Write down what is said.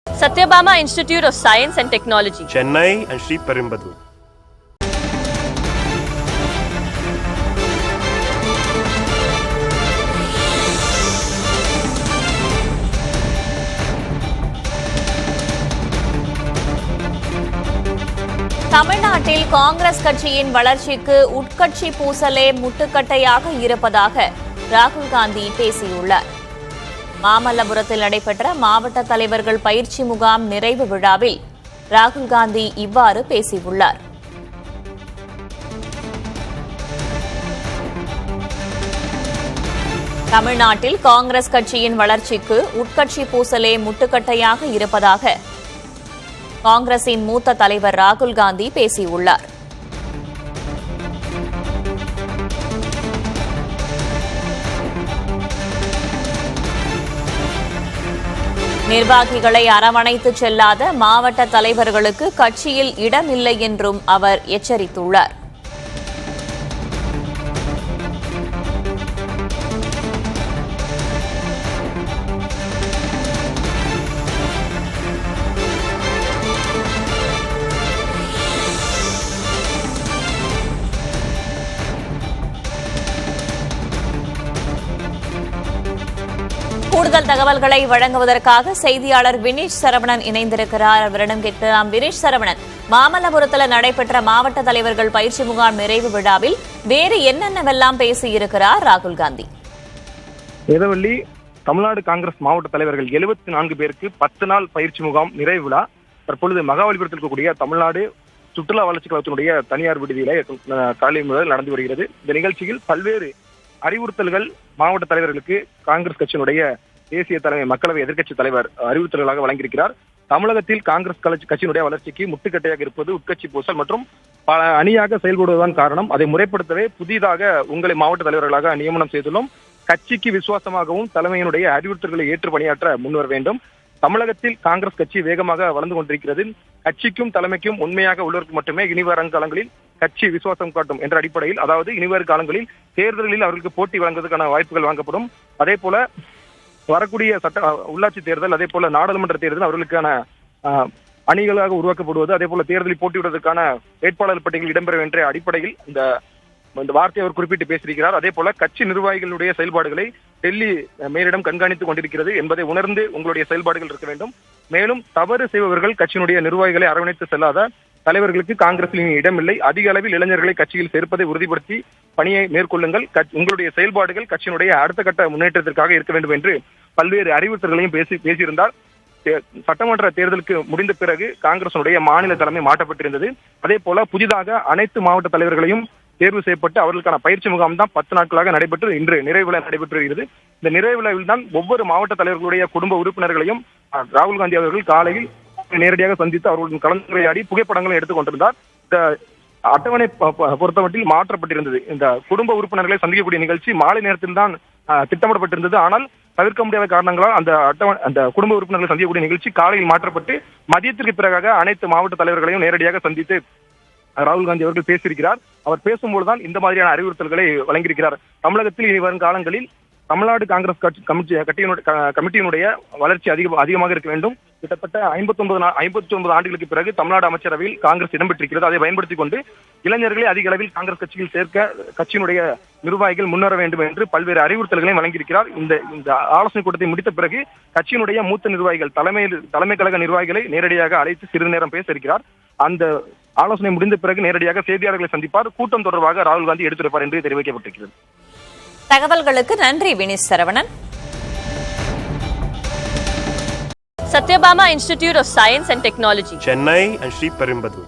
Satyabama Institute of Science and Technology, Chennai and Sri Perumbudur. தமிழ்நாட்டில் காங்கிரஸ் கட்சியின் வளர்ச்சிக்கு உட்கட்சி பூசலே முட்டுக்கட்டையாக இருப்பதாக ராகுல் காந்தி பேசியுள்ளார். மாமல்லபுரத்தில் நடைபெற்ற மாவட்ட தலைவர்கள் பயிற்சி முகாம் நிறைவு விழாவில் ராகுல் காந்தி இவ்வாறு பேசியுள்ளார். தமிழ்நாட்டில் காங்கிரஸ் கட்சியின் வளர்ச்சிக்கு உட்கட்சி பூசலே முட்டுக்கட்டையாக இருப்பதாக காங்கிரசின் மூத்த தலைவர் ராகுல் காந்தி பேசியுள்ளார். நிர்வாகிகளை அரவணைத்துச் செல்லாத மாவட்ட தலைவர்களுக்கு கட்சியில் இடமில்லை என்றும் அவர் எச்சரித்துள்ளார். கூடுதல் தகவல்களை வழங்குவதற்காக செய்தியாளர் வினீஷ் சரவணன் இணைந்திருக்கிறார். அவரிடம் கேட்கலாம். வினீஷ் சரவணன், மாமல்லபுரத்தில் நடைபெற்ற மாவட்ட தலைவர்கள் பயிற்சி முகாம் நிறைவு விழாவில் வேறு என்னென்னவெல்லாம் பேசியிருக்கிறார் ராகுல் காந்தி? வேதவள்ளி, தமிழ்நாடு காங்கிரஸ் மாவட்ட தலைவர்கள் 74 பேருக்கு 10 நாள் பயிற்சி முகாம் நிறைவு விழா தற்பொழுது மகாபலிபுரத்தில் இருக்கக்கூடிய தமிழ்நாடு சுற்றுலா வளர்ச்சி கழகத்தினுடைய தனியார் விடுதியில காலை முதல் நடந்து வருகிறது. இந்த நிகழ்ச்சியில் பல்வேறு அறிவுறுத்தல்கள் மாவட்ட தலைவர்களுக்கு காங்கிரஸ் கட்சியினுடைய தேசிய தலைமை மக்களவை எதிர்க்கட்சி தலைவர் அறிவுறுத்தல்களாக வழங்கியிருக்கிறார். தமிழகத்தில் காங்கிரஸ் கட்சியினுடைய வளர்ச்சிக்கு முட்டுக்கட்டையாக இருப்பது உட்கட்சி பூசல் மற்றும் பல அணியாக செயல்படுவதுதான் காரணம். அதை முறைப்படுத்தவே புதிதாக உங்களை மாவட்ட தலைவர்களாக நியமனம் செய்துள்ளோம். கட்சிக்கு விசுவாசமாகவும் தலைமையினுடைய அறிவுறுத்தல்களை ஏற்று பணியாற்ற முன்வர வேண்டும். தமிழகத்தில் காங்கிரஸ் கட்சி வேகமாக வளர்ந்து கொண்டிருக்கிறது. கட்சிக்கும் தலைமைக்கும் உண்மையாக உள்ளவருக்கு மட்டுமே இனிவரும் காலங்களில் கட்சி விசுவாசம் காட்டும் என்ற அடிப்படையில், அதாவது இனிவரும் காலங்களில் தேர்தல்களில் அவர்களுக்கு போட்டி வழங்குவதற்கான வாய்ப்புகள் வழங்கப்படும். அதே போல வரக்கூடிய உள்ளாட்சி தேர்தல், அதே போல நாடாளுமன்ற தேர்தல் அவர்களுக்கான அணிகளாக உருவாக்கப்படுவது, அதே போல தேர்தலில் போட்டியிடுவதற்கான வேட்பாளர் பட்டியலில் இடம்பெற என்ற அடிப்படையில் இந்த வார்த்தையை அவர் குறிப்பிட்டு பேசியிருக்கிறார். அதே போல கட்சி நிர்வாகிகளுடைய செயல்பாடுகளை டெல்லி மேலிடம் கண்காணித்துக் கொண்டிருக்கிறது என்பதை உணர்ந்து உங்களுடைய செயல்பாடுகள் இருக்க வேண்டும். மேலும் தவறு செய்பவர்கள் கட்சியினுடைய நிர்வாகிகளை அரவணைத்து செல்லாத தலைவர்களுக்கு காங்கிரஸில் இடமில்லை. அதிக அளவில் இளைஞர்களை கட்சியில் சேர்ப்பதை உறுதிப்படுத்தி பணியை மேற்கொள்ளுங்கள். உங்களுடைய செயல்பாடுகள் கட்சியினுடைய அடுத்த கட்ட முன்னேற்றத்திற்காக இருக்க வேண்டும் என்று பல்வேறு அறிவுறுத்தல்களையும் பேசியிருந்தார். சட்டமன்ற தேர்தலுக்கு முடிந்த பிறகு காங்கிரசுடைய மாநில தலைமை மாற்றப்பட்டிருந்தது. அதே போல புதிதாக அனைத்து மாவட்ட தலைவர்களையும் தேர்வு செய்யப்பட்டு அவர்களுக்கான பயிற்சி முகாம் தான் 10 நாட்களாக நடைபெற்று இன்று நிறைவு விழா நடைபெற்று வருகிறது. இந்த நிறைவு விழாவில் தான் ஒவ்வொரு மாவட்ட தலைவர்களுடைய குடும்ப உறுப்பினர்களையும் ராகுல் காந்தி அவர்கள் காலையில் நேரடியாக சந்தித்து அவர்களுடன் கலந்துரையாடி புகைப்படங்களை எடுத்துக் கொண்டிருந்தார். இந்த அட்டவணை பொறுத்தமட்டில் மாற்றப்பட்டிருந்தது. இந்த குடும்ப உறுப்பினர்களை சந்திக்கக்கூடிய நிகழ்ச்சி மாலை நேரத்தில் தான் திட்டமிடப்பட்டிருந்தது. ஆனால் தவிர்க்க முடியாத காரணங்களால் அந்த குடும்ப உறுப்பினர்களை சந்திக்கக்கூடிய நிகழ்ச்சி காலையில் மாற்றப்பட்டு மதியத்திற்கு பிறகாக அனைத்து மாவட்ட தலைவர்களையும் நேரடியாக சந்தித்து ராகுல் காந்தி அவர்கள் பேசியிருக்கிறார். அவர் பேசும்போதுதான் இந்த மாதிரியான அறிவுறுத்தல்களை வழங்கியிருக்கிறார். தமிழகத்தில் இனி வரும் காலங்களில் தமிழ்நாடு காங்கிரஸ் கமிட்டியினுடைய வளர்ச்சி அதிகமாக இருக்க வேண்டும். கிட்டத்தட்ட 59 ஆண்டுகளுக்கு பிறகு தமிழ்நாடு அமைச்சரவையில் காங்கிரஸ் இடம்பெற்றிருக்கிறது. அதை பயன்படுத்திக் கொண்டு இளைஞர்களை அதிக அளவில் காங்கிரஸ் கட்சியில் சேர்க்க கட்சியினுடைய நிர்வாகிகள் முன்வர வேண்டும் என்று பல்வேறு அறிவுறுத்தல்களையும் வழங்கியிருக்கிறார். இந்த ஆலோசனை கூட்டத்தை முடித்த பிறகு கட்சியினுடைய மூத்த நிர்வாகிகள் தலைமை கழக நிர்வாகிகளை நேரடியாக அழைத்து சிறிது நேரம் பேச இருக்கிறார். அந்த ஆலோசனை முடிந்த பிறகு நேரடியாக செய்தியாளர்களை சந்திப்பார். கூட்டம் தொடர்பாக ராகுல் காந்தி எடுத்துரைப்பார் என்று தெரிவிக்கப்பட்டிருக்கிறது. தகவல்களுக்கு நன்றி Vineesh Saravanan. Satyabama Institute of Science and Technology, Chennai and Sri Perumbudur.